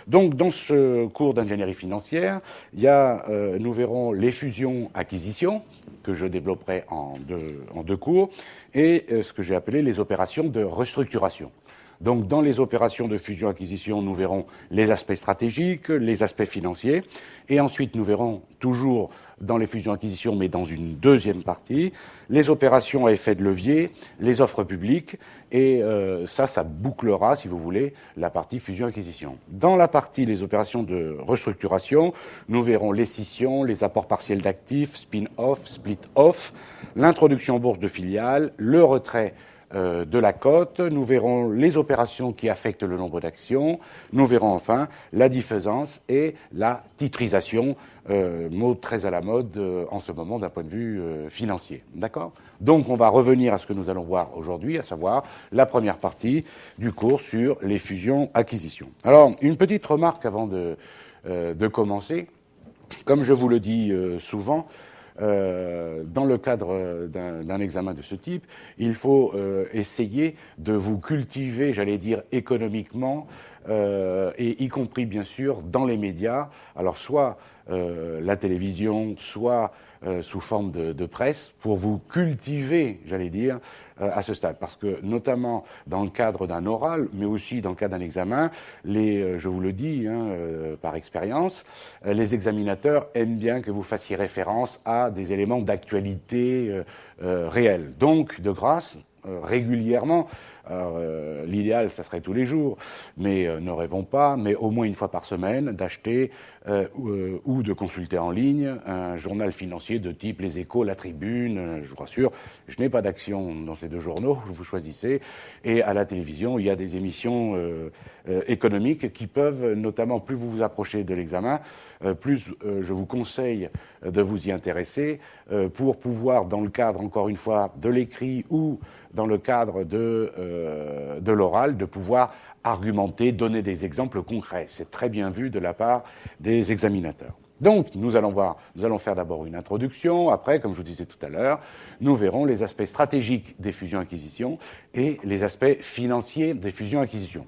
Donc, dans ce cours d'ingénierie financière, nous verrons les fusions-acquisitions, que je développerai en deux cours, et ce que j'ai appelé les opérations de restructuration. Donc, dans les opérations de fusion-acquisition, nous verrons les aspects stratégiques, les aspects financiers, et ensuite nous verrons toujours dans les fusions-acquisitions, mais dans une deuxième partie, les opérations à effet de levier, les offres publiques, et ça bouclera, si vous voulez, la partie fusion-acquisition. Dans la partie les opérations de restructuration, nous verrons les scissions, les apports partiels d'actifs, spin-off, split-off, l'introduction en bourse de filiales, le retrait de la cote, nous verrons les opérations qui affectent le nombre d'actions, nous verrons enfin la diffusance et la titrisation, mot très à la mode en ce moment d'un point de vue financier. D'accord ? Donc on va revenir à ce que nous allons voir aujourd'hui, à savoir la première partie du cours sur les fusions-acquisitions. Alors, une petite remarque avant de commencer. Comme je vous le dis souvent, dans le cadre d'un examen de ce type, il faut essayer de vous cultiver, j'allais dire, économiquement, et y compris, bien sûr, dans les médias. Alors, soit la télévision, soit sous forme de presse, pour vous cultiver, j'allais dire, à ce stade. Parce que, notamment dans le cadre d'un oral, mais aussi dans le cadre d'un examen, je vous le dis par expérience, les examinateurs aiment bien que vous fassiez référence à des éléments d'actualité réels. Donc, de grâce, régulièrement, l'idéal, ça serait tous les jours, mais ne rêvons pas, mais au moins une fois par semaine, d'acheter ou de consulter en ligne un journal financier de type Les Échos, La Tribune. Je vous rassure, je n'ai pas d'action dans ces deux journaux, vous choisissez. Et à la télévision, il y a des émissions économiques qui peuvent, notamment, plus vous vous approchez de l'examen, plus je vous conseille de vous y intéresser pour pouvoir, dans le cadre, encore une fois, de l'écrit ou dans le cadre de l'oral, de pouvoir argumenter, donner des exemples concrets. C'est très bien vu de la part des examinateurs. Donc, nous allons faire d'abord une introduction. Après, comme je vous disais tout à l'heure, nous verrons les aspects stratégiques des fusions-acquisitions et les aspects financiers des fusions-acquisitions.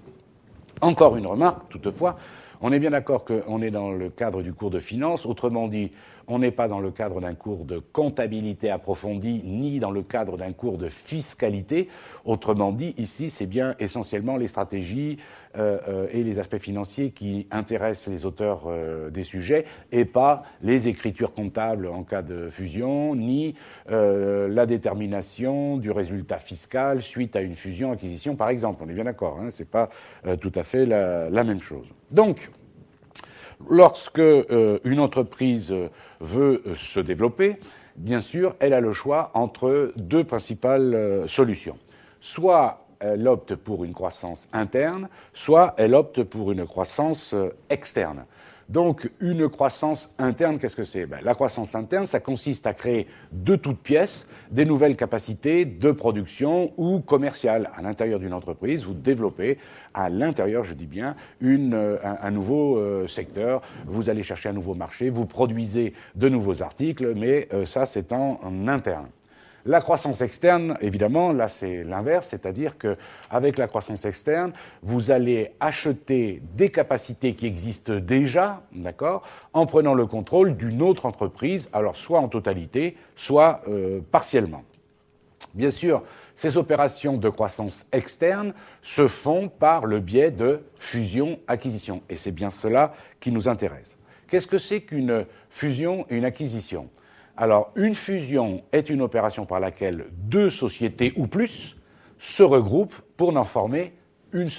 Encore une remarque, toutefois, on est bien d'accord qu'on est dans le cadre du cours de finance, autrement dit, on n'est pas dans le cadre d'un cours de comptabilité approfondie, ni dans le cadre d'un cours de fiscalité. Autrement dit, ici, c'est bien essentiellement les stratégies et les aspects financiers qui intéressent les auteurs des sujets, et pas les écritures comptables en cas de fusion, ni la détermination du résultat fiscal suite à une fusion-acquisition, par exemple. On est bien d'accord, hein, c'est pas tout à fait la même chose. Donc, lorsque une entreprise veut se développer, bien sûr, elle a le choix entre deux principales solutions. Soit elle opte pour une croissance interne, soit elle opte pour une croissance externe. Donc, une croissance interne, qu'est-ce que c'est ? La croissance interne, ça consiste à créer de toutes pièces des nouvelles capacités de production ou commerciales. À l'intérieur d'une entreprise, vous développez à l'intérieur, je dis bien, un nouveau secteur. Vous allez chercher un nouveau marché, vous produisez de nouveaux articles, mais ça, c'est en interne. La croissance externe, évidemment, là c'est l'inverse, c'est-à-dire qu'avec la croissance externe, vous allez acheter des capacités qui existent déjà, d'accord, en prenant le contrôle d'une autre entreprise, alors soit en totalité, soit partiellement. Bien sûr, ces opérations de croissance externe se font par le biais de fusion-acquisition, et c'est bien cela qui nous intéresse. Qu'est-ce que c'est qu'une fusion et une acquisition ? Alors, une fusion est une opération par laquelle deux sociétés ou plus se regroupent pour n'en former qu'une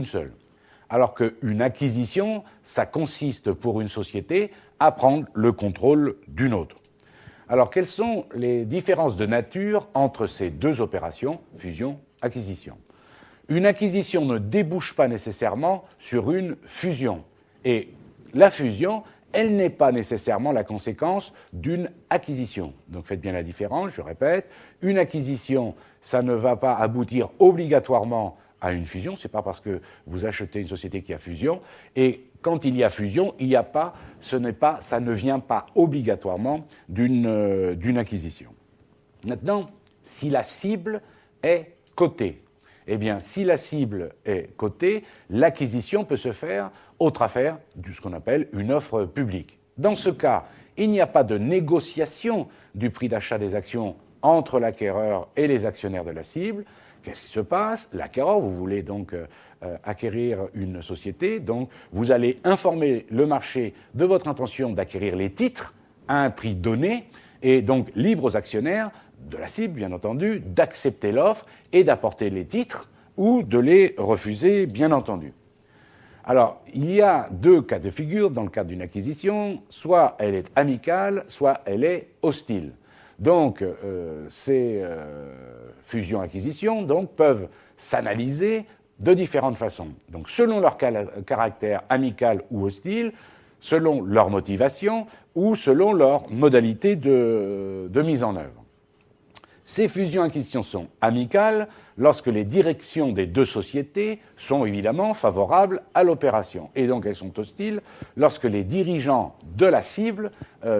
seule. Alors qu'une acquisition, ça consiste pour une société à prendre le contrôle d'une autre. Alors, quelles sont les différences de nature entre ces deux opérations, fusion-acquisition ? Une acquisition ne débouche pas nécessairement sur une fusion. Et la fusion, elle n'est pas nécessairement la conséquence d'une acquisition. Donc faites bien la différence, je répète. Une acquisition, ça ne va pas aboutir obligatoirement à une fusion. Ce n'est pas parce que vous achetez une société qu'il y a fusion. Et quand il y a fusion, ça ne vient pas obligatoirement d'une acquisition. Maintenant, si la cible est cotée, eh bien, si la cible est cotée, l'acquisition peut se faire autre affaire, ce qu'on appelle une offre publique. Dans ce cas, il n'y a pas de négociation du prix d'achat des actions entre l'acquéreur et les actionnaires de la cible. Qu'est-ce qui se passe? L'acquéreur, vous voulez donc acquérir une société, donc vous allez informer le marché de votre intention d'acquérir les titres à un prix donné, et donc libre aux actionnaires de la cible, bien entendu, d'accepter l'offre et d'apporter les titres ou de les refuser, bien entendu. Alors, il y a deux cas de figure dans le cadre d'une acquisition, soit elle est amicale, soit elle est hostile. Donc, ces fusions-acquisitions peuvent s'analyser de différentes façons. Donc, selon leur caractère amical ou hostile, selon leur motivation ou selon leur modalité de mise en œuvre. Ces fusions-acquisitions sont amicales lorsque les directions des deux sociétés sont évidemment favorables à l'opération. Et donc elles sont hostiles lorsque les dirigeants de la cible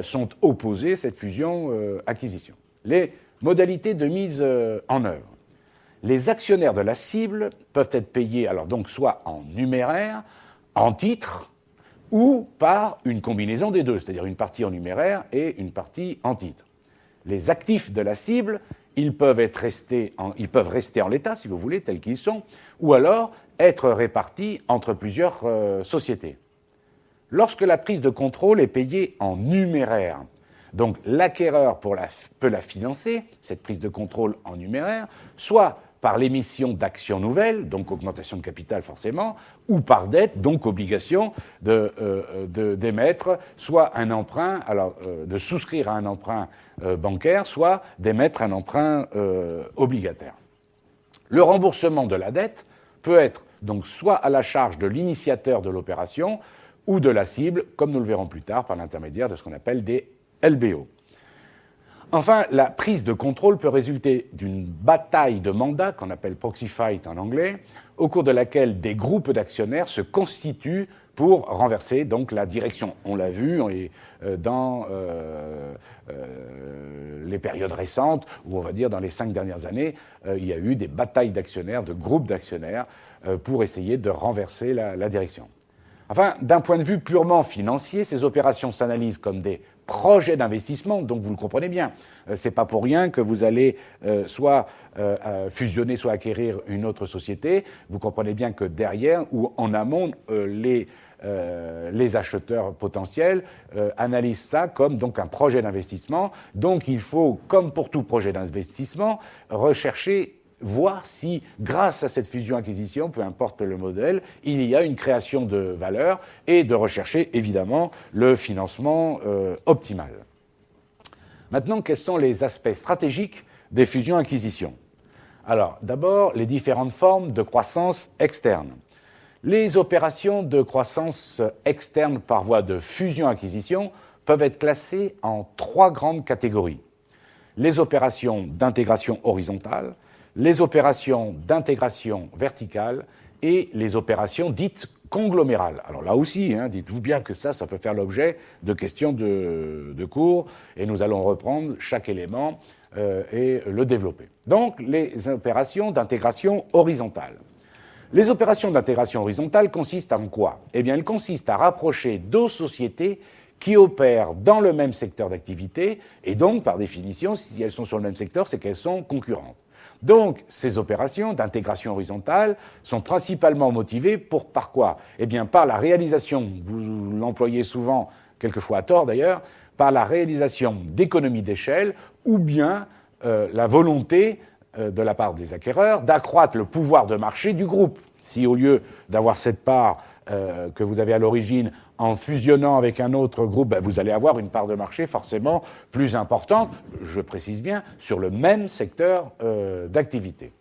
sont opposés à cette fusion-acquisition. Les modalités de mise en œuvre. Les actionnaires de la cible peuvent être payés alors donc soit en numéraire, en titres, ou par une combinaison des deux, c'est-à-dire une partie en numéraire et une partie en titres. Les actifs de la cible, ils peuvent rester en l'état, si vous voulez, tels qu'ils sont, ou alors être répartis entre plusieurs sociétés. Lorsque la prise de contrôle est payée en numéraire, donc l'acquéreur peut la financer, cette prise de contrôle en numéraire, soit par l'émission d'actions nouvelles, donc augmentation de capital forcément, ou par dette, donc obligation d'émettre soit un emprunt, de souscrire à un emprunt bancaire, soit d'émettre un emprunt obligataire. Le remboursement de la dette peut être donc soit à la charge de l'initiateur de l'opération ou de la cible, comme nous le verrons plus tard, par l'intermédiaire de ce qu'on appelle des LBO. Enfin, la prise de contrôle peut résulter d'une bataille de mandats, qu'on appelle proxy fight en anglais, au cours de laquelle des groupes d'actionnaires se constituent pour renverser donc la direction. On l'a vu dans les périodes récentes, ou on va dire dans les 5 dernières années, il y a eu des batailles d'actionnaires, de groupes d'actionnaires, pour essayer de renverser la direction. Enfin, d'un point de vue purement financier, ces opérations s'analysent comme des projets d'investissement, donc vous le comprenez bien. C'est pas pour rien que vous allez soit fusionner, soit acquérir une autre société. Vous comprenez bien que derrière, ou en amont, les acheteurs potentiels analysent ça comme donc un projet d'investissement. Donc il faut, comme pour tout projet d'investissement, rechercher, voir si, grâce à cette fusion-acquisition, peu importe le modèle, il y a une création de valeur et de rechercher, évidemment, le financement optimal. Maintenant, quels sont les aspects stratégiques des fusions-acquisitions? Alors, d'abord, les différentes formes de croissance externe. Les opérations de croissance externe par voie de fusion-acquisition peuvent être classées en 3 grandes catégories. Les opérations d'intégration horizontale, les opérations d'intégration verticale et les opérations dites conglomérales. Alors là aussi, dites-vous bien que ça peut faire l'objet de questions de cours, et nous allons reprendre chaque élément et le développer. Donc, les opérations d'intégration horizontale. Les opérations d'intégration horizontale consistent en quoi? Eh bien, elles consistent à rapprocher 2 sociétés qui opèrent dans le même secteur d'activité, et donc, par définition, si elles sont sur le même secteur, c'est qu'elles sont concurrentes. Donc, ces opérations d'intégration horizontale sont principalement motivées par quoi? Eh bien, par la réalisation, vous l'employez souvent, quelquefois à tort d'ailleurs, par la réalisation d'économies d'échelle ou bien la volonté de la part des acquéreurs d'accroître le pouvoir de marché du groupe. Si au lieu d'avoir cette part que vous avez à l'origine en fusionnant avec un autre groupe, vous allez avoir une part de marché forcément plus importante, je précise bien, sur le même secteur d'activité.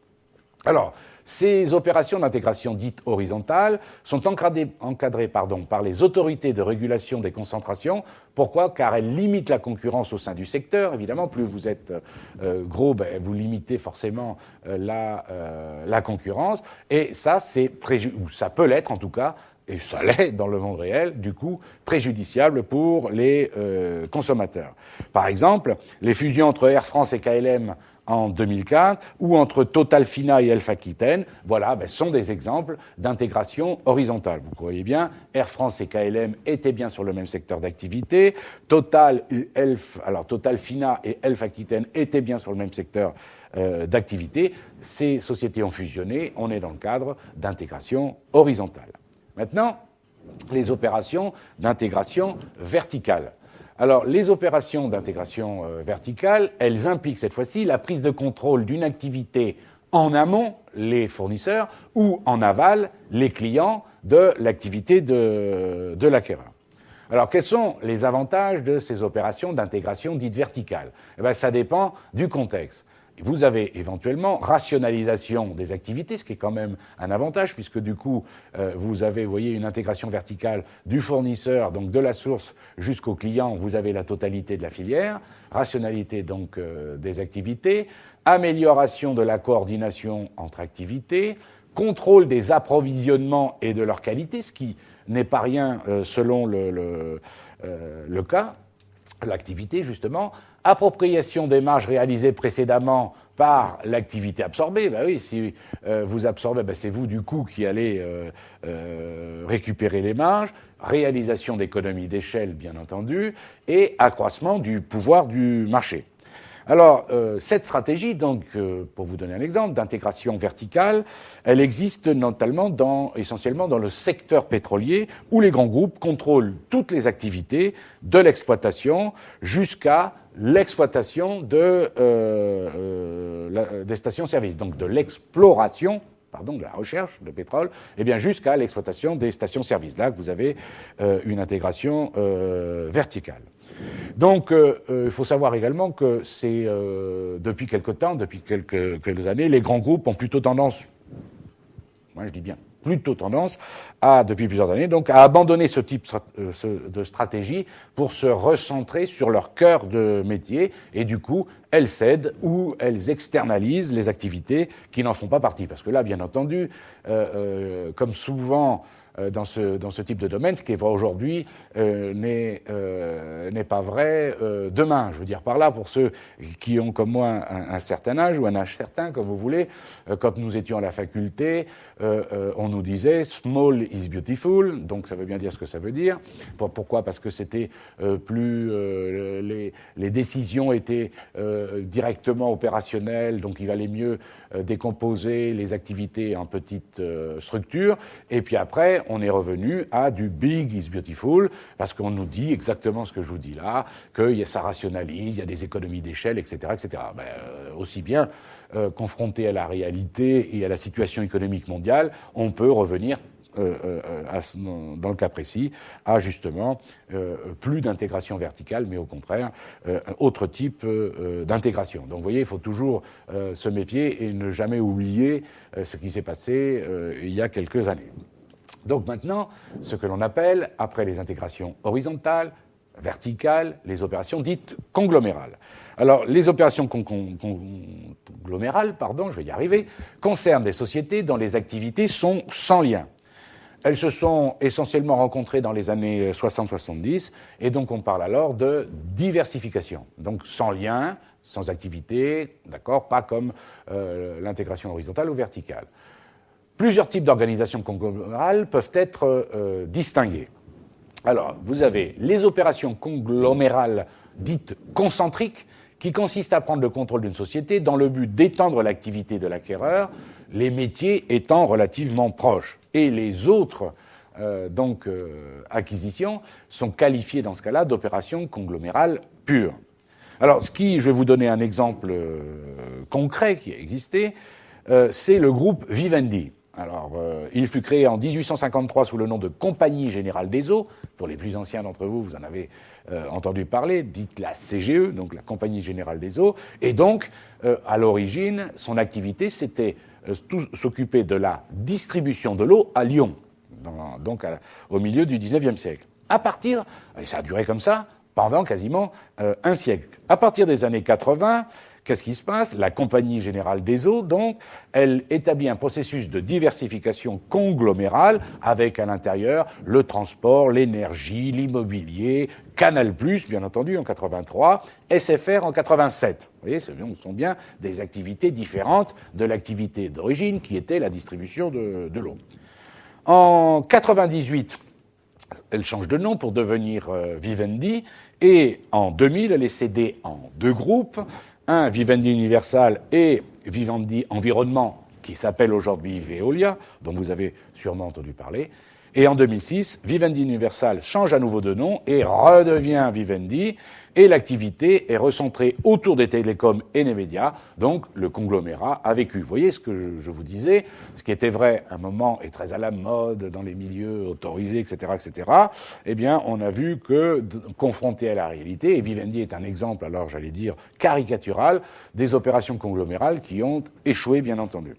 Alors, ces opérations d'intégration dites horizontales sont encadrées par les autorités de régulation des concentrations. Pourquoi? Car elles limitent la concurrence au sein du secteur. Évidemment, plus vous êtes gros, vous limitez forcément la concurrence. Et ça, ça peut l'être en tout cas, et ça l'est dans le monde réel, du coup, préjudiciable pour les consommateurs. Par exemple, les fusions entre Air France et KLM en 2004, ou entre Total Fina et Elf Aquitaine, voilà, sont des exemples d'intégration horizontale. Vous voyez bien, Air France et KLM étaient bien sur le même secteur d'activité, Total Fina et Elf Aquitaine étaient bien sur le même secteur d'activité. Ces sociétés ont fusionné, on est dans le cadre d'intégration horizontale. Maintenant, les opérations d'intégration verticale. Alors, les opérations d'intégration verticale, elles impliquent cette fois-ci la prise de contrôle d'une activité en amont, les fournisseurs, ou en aval, les clients de l'activité de l'acquéreur. Alors, quels sont les avantages de ces opérations d'intégration dites verticales ? Ça dépend du contexte. Vous avez éventuellement rationalisation des activités, ce qui est quand même un avantage, puisque du coup, vous avez, vous voyez, une intégration verticale du fournisseur, donc de la source jusqu'au client, vous avez la totalité de la filière, rationalité donc des activités, amélioration de la coordination entre activités, contrôle des approvisionnements et de leur qualité, ce qui n'est pas rien selon le cas, l'activité justement, appropriation des marges réalisées précédemment par l'activité absorbée. Ben oui, si vous absorbez, c'est vous du coup qui allez récupérer les marges, réalisation d'économies d'échelle bien entendu, et accroissement du pouvoir du marché. Alors, cette stratégie, donc, pour vous donner un exemple, d'intégration verticale, elle existe notamment essentiellement dans le secteur pétrolier, où les grands groupes contrôlent toutes les activités, de l'exploitation jusqu'à l'exploitation des stations-service, donc de l'exploration, de la recherche de pétrole, et bien jusqu'à l'exploitation des stations-service. Là, vous avez une intégration verticale. Donc, il faut savoir également que c'est depuis quelque temps, depuis quelques années, les grands groupes ont plutôt tendance, moi je dis bien, plutôt tendance depuis plusieurs années, donc à abandonner ce type de stratégie pour se recentrer sur leur cœur de métier, et du coup, elles cèdent ou elles externalisent les activités qui n'en font pas partie. Parce que là, bien entendu, comme souvent dans ce type de domaine, ce qui est vrai aujourd'hui n'est pas vrai demain. Je veux dire par là, pour ceux qui ont comme moi un certain âge, ou un âge certain, comme vous voulez, quand nous étions à la faculté, on nous disait « small is beautiful », donc ça veut bien dire ce que ça veut dire. Pourquoi ? Parce que c'était les décisions étaient directement opérationnelles, donc il valait mieux décomposer les activités en petites structures, et puis après, on est revenu à du big is beautiful, parce qu'on nous dit exactement ce que je vous dis là, que ça rationalise, il y a des économies d'échelle, etc., etc. Aussi bien confronté à la réalité et à la situation économique mondiale, on peut revenir dans le cas précis, à justement plus d'intégration verticale, mais au contraire, autre type d'intégration. Donc vous voyez, il faut toujours se méfier et ne jamais oublier ce qui s'est passé il y a quelques années. Donc maintenant, ce que l'on appelle, après les intégrations horizontales, verticales, les opérations dites conglomérales. Alors, les opérations conglomérales, je vais y arriver, concernent des sociétés dont les activités sont sans lien. Elles se sont essentiellement rencontrées dans les années 60-70, et donc on parle alors de diversification. Donc sans lien, sans activité, d'accord, pas comme l'intégration horizontale ou verticale. Plusieurs types d'organisations conglomérales peuvent être distingués. Alors, vous avez les opérations conglomérales dites concentriques, qui consistent à prendre le contrôle d'une société dans le but d'étendre l'activité de l'acquéreur, les métiers étant relativement proches. Et les autres acquisitions sont qualifiées dans ce cas-là d'opérations conglomérales pures. Alors, je vais vous donner un exemple concret qui a existé, c'est le groupe Vivendi. Alors, il fut créé en 1853 sous le nom de Compagnie Générale des Eaux. Pour les plus anciens d'entre vous, vous en avez entendu parler, dites la CGE, donc la Compagnie Générale des Eaux. Et donc, à l'origine, son activité, c'était s'occuper de la distribution de l'eau à Lyon, donc au milieu du XIXe siècle. Et ça a duré comme ça pendant quasiment un siècle. À partir des années 80, qu'est-ce qui se passe? La Compagnie Générale des Eaux, donc, elle établit un processus de diversification conglomérale avec à l'intérieur le transport, l'énergie, l'immobilier, Canal+, bien entendu, en 83, SFR en 87. Vous voyez, ce sont bien des activités différentes de l'activité d'origine qui était la distribution de l'eau. En 98, elle change de nom pour devenir Vivendi, et en 2000, elle est cédée en deux groupes, un Vivendi Universal et Vivendi Environnement, qui s'appelle aujourd'hui Veolia, dont vous avez sûrement entendu parler. Et en 2006, Vivendi Universal change à nouveau de nom et redevient Vivendi, et l'activité est recentrée autour des télécoms et des médias, donc le conglomérat a vécu. Vous voyez ce que je vous disais, ce qui était vrai à un moment et très à la mode dans les milieux autorisés, etc., eh bien, on a vu que, confronté à la réalité, et Vivendi est un exemple, alors j'allais dire caricatural, des opérations conglomérales qui ont échoué, bien entendu.